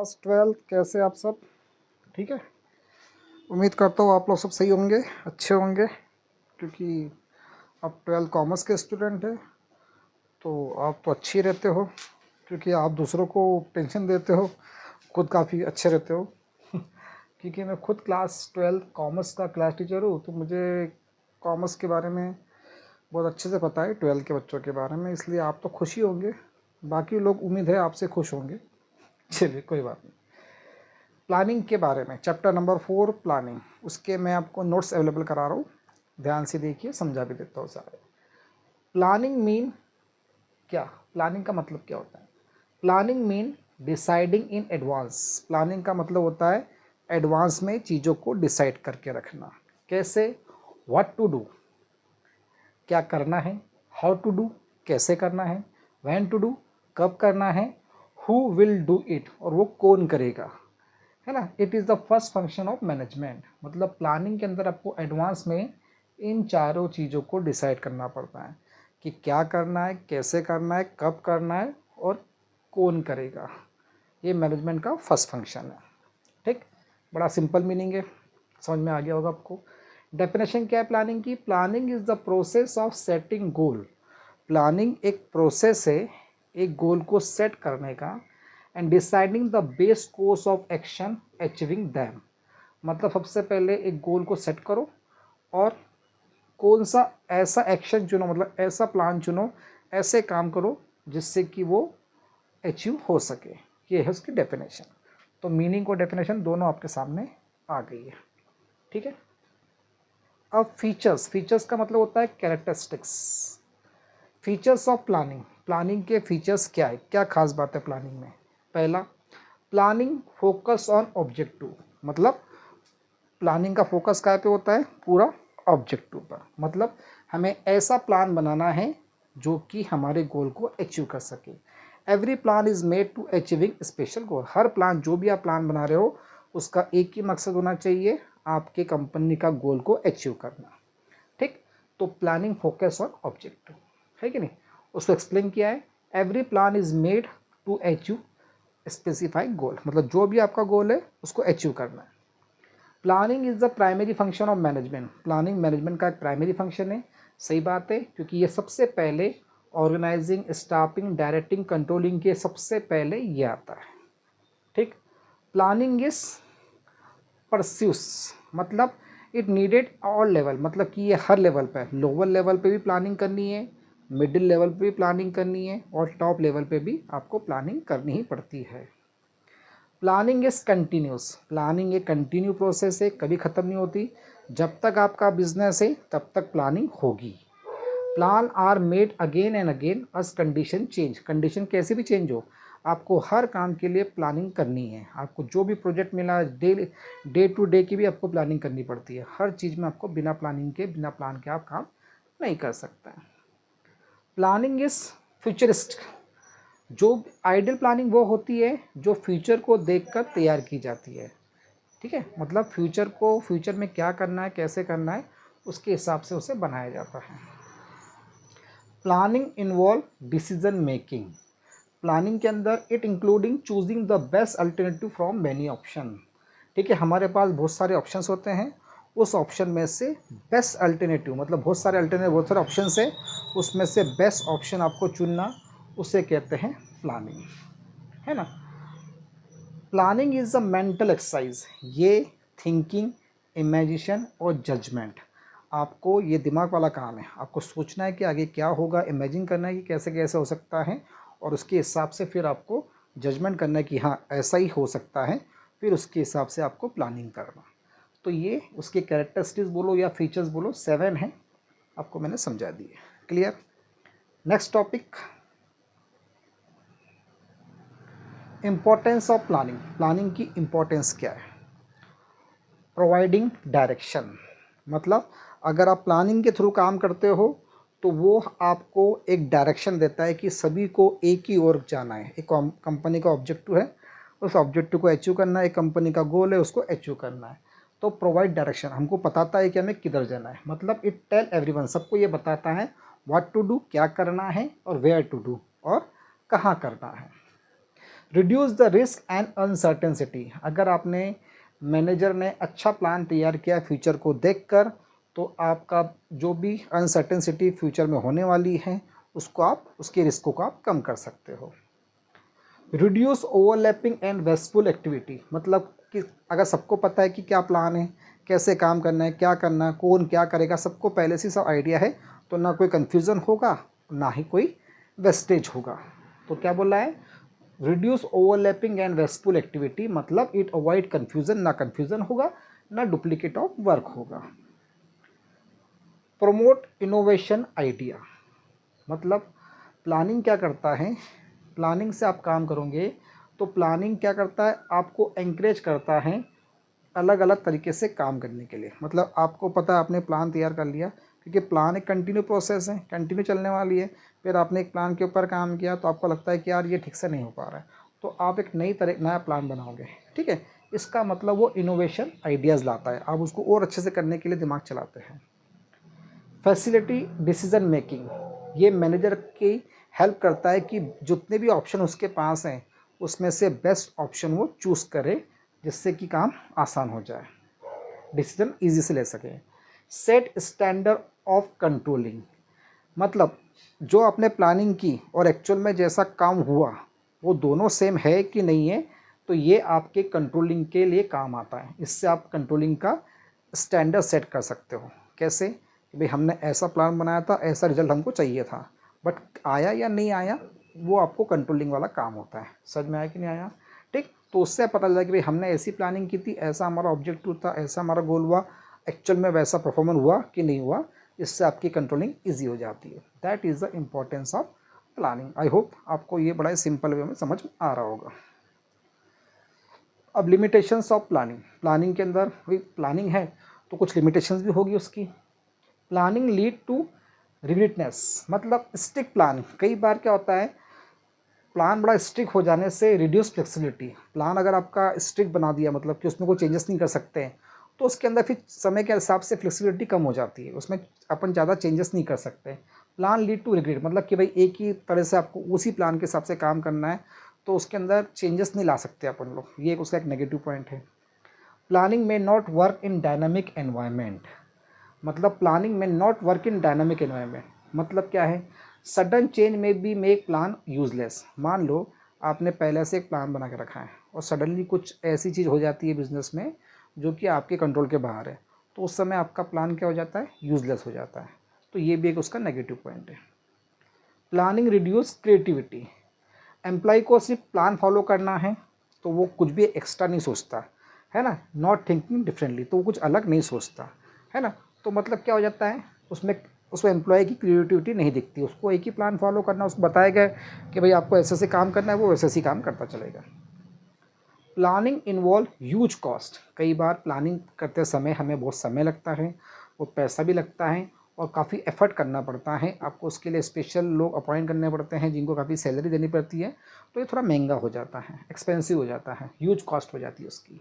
Class 12 कैसे आप सब ठीक है। उम्मीद करता हूँ आप लोग सब सही होंगे, अच्छे होंगे, क्योंकि आप 12 कॉमर्स के स्टूडेंट हैं तो आप तो अच्छे रहते हो, क्योंकि आप दूसरों को टेंशन देते हो, खुद काफ़ी अच्छे रहते हो। क्योंकि मैं खुद क्लास 12 कॉमर्स का क्लास टीचर हूँ, तो मुझे कॉमर्स के बारे में बहुत अच्छे से पता है, 12 के बच्चों के बारे में, इसलिए आप तो खुश ही होंगे। बाकी लोग उम्मीद है आपसे खुश होंगे। चलिए कोई बात नहीं। प्लानिंग के बारे में चैप्टर नंबर 4 प्लानिंग, उसके मैं आपको नोट्स अवेलेबल करा रहा हूँ, ध्यान से देखिए, समझा भी देता हूँ सारे। प्लानिंग मीन क्या, प्लानिंग का मतलब क्या होता है? Planning mean deciding in advance. Planning का मतलब होता है एडवांस में चीज़ों को डिसाइड करके रखना। कैसे? व्हाट टू डू, क्या करना है, हाउ टू डू, कैसे करना है, व्हेन टू डू, कब करना है, हु विल डू इट, और वो कौन करेगा, है ना। It is the first function of management. मतलब प्लानिंग के अंदर आपको एडवांस में इन चारों चीज़ों को डिसाइड करना पड़ता है कि क्या करना है, कैसे करना है, कब करना है और कौन करेगा। ये मैनेजमेंट का फर्स्ट फंक्शन है। ठीक, बड़ा सिंपल मीनिंग है, समझ में आ गया होगा आपको। डेफिनेशन क्या है प्लानिंग की? Planning is the process of setting goal. Planning एक प्रोसेस है एक गोल को सेट करने का, and deciding the best course of action achieving them. मतलब सबसे पहले एक गोल को सेट करो और कौन सा ऐसा एक्शन चुनो, मतलब ऐसा प्लान चुनो, ऐसे काम करो जिससे कि वो अचीव हो सके। ये है उसकी डेफिनेशन। तो मीनिंग और डेफिनेशन दोनों आपके सामने आ गई है, ठीक है। अब फीचर्स, फीचर्स का मतलब होता है characteristics. Features of planning, planning के फीचर्स क्या है, क्या खास बात है प्लानिंग में? पहला, प्लानिंग फोकस ऑन ऑब्जेक्टिव। मतलब प्लानिंग का फोकस क्या पे होता है? पूरा ऑब्जेक्टिव पर। मतलब हमें ऐसा प्लान बनाना है जो कि हमारे गोल को अचीव कर सके। Every plan is made to achieving special goal. हर प्लान, जो भी आप प्लान बना रहे हो, उसका एक ही मकसद होना चाहिए, आपके कंपनी का गोल को अचीव करना। ठीक, तो प्लानिंग फोकस ऑन ऑब्जेक्टिव है कि नहीं? उसको एक्सप्लेन किया है। Every plan is made to achieve specified goal. मतलब जो भी आपका गोल है उसको अचीव करना है। Planning is the primary function of management. Planning management का एक प्राइमरी फंक्शन है। सही बात है, क्योंकि ये सबसे पहले ऑर्गेनाइजिंग, स्टाफिंग, डायरेक्टिंग, कंट्रोलिंग के सबसे पहले ये आता है। ठीक, प्लानिंग इज परस्यूस। मतलब इट नीडेड ऑल लेवल। मतलब कि ये हर लेवल पे, लोअर लेवल पे भी प्लानिंग करनी है, मिडिल लेवल पे भी प्लानिंग करनी है, और टॉप लेवल पे भी आपको प्लानिंग करनी ही पड़ती है। Planning is continuous. प्लानिंग एक कंटिन्यू प्रोसेस है, कभी ख़त्म नहीं होती। जब तक आपका बिजनेस है तब तक प्लानिंग होगी। Plan are made again and again as condition change. Condition कैसे भी चेंज हो, आपको हर काम के लिए प्लानिंग करनी है। आपको जो भी प्रोजेक्ट मिला, डे टू डे की भी आपको प्लानिंग करनी पड़ती है। हर चीज़ में आपको बिना प्लानिंग के, बिना प्लान के आप काम नहीं कर सकते हैं। Planning is futurist. जो आइडियल प्लानिंग वो होती है जो फ्यूचर को देखकर तैयार की जाती है। ठीक है, मतलब फ्यूचर को, फ्यूचर में क्या करना है, कैसे करना है, उसके हिसाब से उसे बनाया जाता है। Planning involve decision making. Planning के अंदर it including choosing the best alternative from many option. ठीक है, हमारे पास बहुत सारे ऑप्शंस होते हैं, उस ऑप्शन में से बेस्ट अल्टरनेटिव, मतलब बहुत सारे अल्टरनेटिव, बहुत सारे ऑप्शन है, उसमें से बेस्ट ऑप्शन आपको चुनना, उसे कहते हैं प्लानिंग, है ना। Planning is a mental exercise. ये थिंकिंग, इमेजिनेशन और जजमेंट, आपको ये दिमाग वाला काम है। आपको सोचना है कि आगे क्या होगा, इमेजिन करना है कि कैसे कैसे हो सकता है, और उसके हिसाब से फिर आपको जजमेंट करना है कि हाँ ऐसा ही हो सकता है, फिर उसके हिसाब से आपको प्लानिंग करना। तो ये उसके कैरेक्टरिस्टिक्स बोलो या फीचर्स बोलो, 7 हैं, आपको मैंने समझा दिए। Clear? Next topic, importance of planning. Planning की इम्पोर्टेंस क्या है? Providing direction. मतलब अगर आप प्लानिंग के थ्रू काम करते हो तो वो आपको एक डायरेक्शन देता है कि सभी को एक ही ओर जाना है। एक कंपनी का ऑब्जेक्टिव है, उस ऑब्जेक्टिव को अचीव करना है, एक कंपनी का गोल है, उसको अचीव करना है। तो प्रोवाइड डायरेक्शन हमको बताता है कि हमें किधर जाना है। मतलब इट टेल एवरीवन, सबको ये बताता है व्हाट टू डू, क्या करना है, और वेयर टू डू, और कहाँ करना है। Reduce the risk and uncertainty. अगर आपने मैनेजर ने अच्छा प्लान तैयार किया फ्यूचर को देखकर, तो आपका जो भी अनसर्टेनिटी फ्यूचर में होने वाली है उसको आप, उसके रिस्क को आप कम कर सकते हो। Reduce overlapping and wasteful activity, मतलब कि अगर सबको पता है कि क्या प्लान है, कैसे काम करना है, क्या करना है, कौन क्या करेगा, सबको पहले से सब आइडिया है, तो ना कोई कन्फ्यूज़न होगा, ना ही कोई वेस्टेज होगा। तो क्या बोला है, reduce overlapping and wasteful activity, मतलब इट अवॉइड कन्फ्यूज़न, ना कन्फ्यूज़न होगा, ना डुप्लीकेट ऑफ वर्क होगा। प्रमोट इनोवेशन आइडिया, मतलब प्लानिंग क्या करता है, प्लानिंग से आप काम करोगे तो प्लानिंग क्या करता है, आपको एंकरेज करता है अलग अलग तरीके से काम करने के लिए। मतलब आपको पता है आपने प्लान तैयार कर लिया, क्योंकि प्लान एक कंटिन्यू प्रोसेस है, कंटिन्यू चलने वाली है। फिर आपने एक प्लान के ऊपर काम किया तो आपको लगता है कि यार ये ठीक से नहीं हो पा रहा है, तो आप एक नया प्लान बनाओगे, ठीक है। इसका मतलब वो इनोवेशन आइडियाज़ लाता है, आप उसको और अच्छे से करने के लिए दिमाग चलाते हैं। फैसिलिटी डिसीजन मेकिंग, ये मैनेजर की हेल्प करता है कि जितने भी ऑप्शन उसके पास हैं उसमें से बेस्ट ऑप्शन वो चूज़ करे, जिससे कि काम आसान हो जाए, डिसीजन ईजी से ले सके। सेट स्टैंडर्ड ऑफ कंट्रोलिंग, मतलब जो आपने प्लानिंग की और एक्चुअल में जैसा काम हुआ वो दोनों सेम है कि नहीं है, तो ये आपके कंट्रोलिंग के लिए काम आता है। इससे आप कंट्रोलिंग का स्टैंडर्ड सेट कर सकते हो। कैसे कि भाई हमने ऐसा प्लान बनाया था, ऐसा रिजल्ट हमको चाहिए था, बट आया या नहीं आया वो आपको कंट्रोलिंग वाला काम होता है। समझ में आया कि नहीं आया, ठीक। तो उससे पता चला कि भाई हमने ऐसी प्लानिंग की थी, ऐसा हमारा ऑब्जेक्टिव था, ऐसा हमारा गोल हुआ, एक्चुअल में वैसा परफॉर्मेंस हुआ कि नहीं हुआ। इससे आपकी कंट्रोलिंग ईजी हो जाती है। That is the importance of planning. I hope आपको ये बड़ा ही सिंपल वे में समझ आ रहा होगा। अब लिमिटेशंस ऑफ प्लानिंग, प्लानिंग के अंदर भाई प्लानिंग है तो कुछ लिमिटेशंस भी होगी उसकी। प्लानिंग लीड टू रिजिडनेस, मतलब स्ट्रिक्ट प्लान, कई बार क्या होता है प्लान बड़ा स्ट्रिक्ट हो जाने से रिड्यूस फ्लेक्सिबिलिटी। प्लान अगर आपका स्ट्रिक्ट बना दिया, मतलब कि उसमें कोई चेंजेस नहीं कर सकते हैं, तो उसके अंदर फिर समय के हिसाब से फ्लेक्सिबिलिटी कम हो जाती है, उसमें अपन ज़्यादा चेंजेस नहीं कर सकते। प्लान लीड टू रिग्रेट, मतलब कि भाई एक ही तरह से आपको उसी प्लान के हिसाब से काम करना है, तो उसके अंदर चेंजेस नहीं ला सकते अपन लोग, ये उसका एक नेगेटिव पॉइंट है। प्लानिंग में not work in dynamic environment, मतलब प्लानिंग में not work in dynamic environment, मतलब क्या है, सडन चेंज में बी मेक प्लान यूजलेस। मान लो आपने पहले से एक प्लान बना के रखा है और सडनली कुछ ऐसी चीज़ हो जाती है बिजनेस में जो कि आपके कंट्रोल के बाहर है, तो उस समय आपका प्लान क्या हो जाता है, यूजलेस हो जाता है। तो ये भी एक उसका नेगेटिव पॉइंट है। प्लानिंग रिड्यूस क्रिएटिविटी, एम्प्लॉय को सिर्फ प्लान फॉलो करना है तो वो कुछ भी एक्स्ट्रा नहीं सोचता है ना, नॉट थिंकिंग डिफरेंटली, तो वो कुछ अलग नहीं सोचता है ना। तो मतलब क्या हो जाता है उसमें, उसको एम्प्लॉय की क्रिएटिविटी नहीं दिखती, उसको एक ही प्लान फॉलो करना, उसको बताया गया कि भाई आपको ऐसे से काम करना है, वो वैसे ही काम करता चलेगा। प्लानिंग इन्वॉल्व ह्यूज कॉस्ट, कई बार प्लानिंग करते समय हमें बहुत समय लगता है, वो पैसा भी लगता है और काफ़ी एफर्ट करना पड़ता है, आपको उसके लिए स्पेशल लोग अपॉइंट करने पड़ते हैं जिनको काफ़ी सैलरी देनी पड़ती है, तो ये थोड़ा महंगा हो जाता है, एक्सपेंसिव हो जाता है, ह्यूज कॉस्ट हो जाती है उसकी।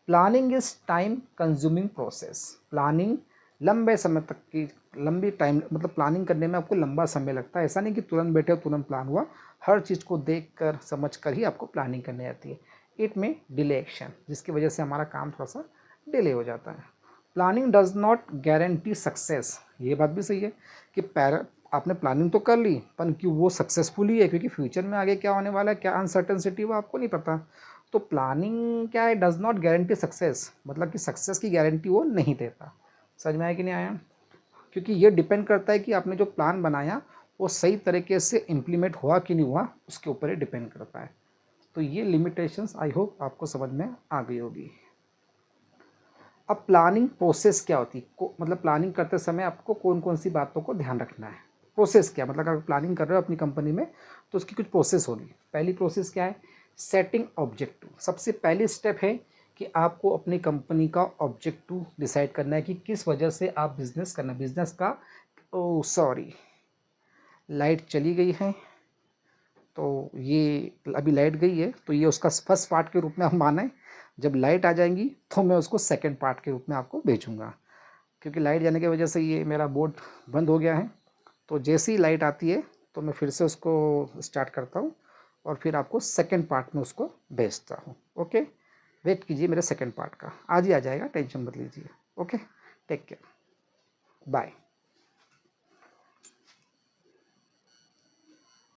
Planning is time consuming process, planning लंबे समय तक की, लंबी टाइम, मतलब प्लानिंग करने में आपको लंबा समय लगता है, ऐसा नहीं कि तुरंत बैठे हो तुरंत प्लान हुआ, हर चीज़ को देख कर समझ कर ही आपको प्लानिंग करनी आती है। इट में डिले एक्शन, जिसकी वजह से हमारा काम थोड़ा सा डिले हो जाता है। Planning does not guarantee success, ये बात भी सही है कि आपने प्लानिंग तो कर ली पर कि वो सक्सेसफुल ही है, क्योंकि फ्यूचर में आगे क्या होने वाला है, क्या अनसर्टेनिटी वो आपको नहीं पता। तो प्लानिंग क्या है, डज नॉट गारंटी सक्सेस, मतलब कि सक्सेस की गारंटी वो नहीं देता। समझ में आया कि नहीं आया, क्योंकि ये डिपेंड करता है कि आपने जो प्लान बनाया वो सही तरीके से इम्प्लीमेंट हुआ कि नहीं हुआ, उसके ऊपर ही डिपेंड करता है। तो ये लिमिटेशंस आई होप आपको समझ में आ गई होगी। अब प्लानिंग प्रोसेस क्या होती है, मतलब प्लानिंग करते समय आपको कौन कौन सी बातों को ध्यान रखना है। प्रोसेस क्या, मतलब अगर प्लानिंग कर रहे हो अपनी कंपनी में तो उसकी कुछ प्रोसेस होगी। पहली प्रोसेस क्या है, सेटिंग ऑब्जेक्टिव, सबसे पहली स्टेप है कि आपको अपनी कंपनी का ऑब्जेक्टिव डिसाइड करना है कि किस वजह से आप बिजनेस करना, बिजनेस का, ओ सॉरी लाइट चली गई है, तो ये अभी लाइट गई है तो ये उसका फर्स्ट पार्ट के रूप में हम माने, जब लाइट आ जाएंगी तो मैं उसको सेकंड पार्ट के रूप में आपको भेजूँगा, क्योंकि लाइट जाने की वजह से ये मेरा बोर्ड बंद हो गया है। तो जैसे ही लाइट आती है तो मैं फिर से उसको स्टार्ट करता हूँ और फिर आपको सेकंड पार्ट में उसको भेजता हूँ। ओके, वेट कीजिए मेरे सेकंड पार्ट का, आज ही आ जाएगा, टेंशन मत लीजिए। Okay, take care, bye.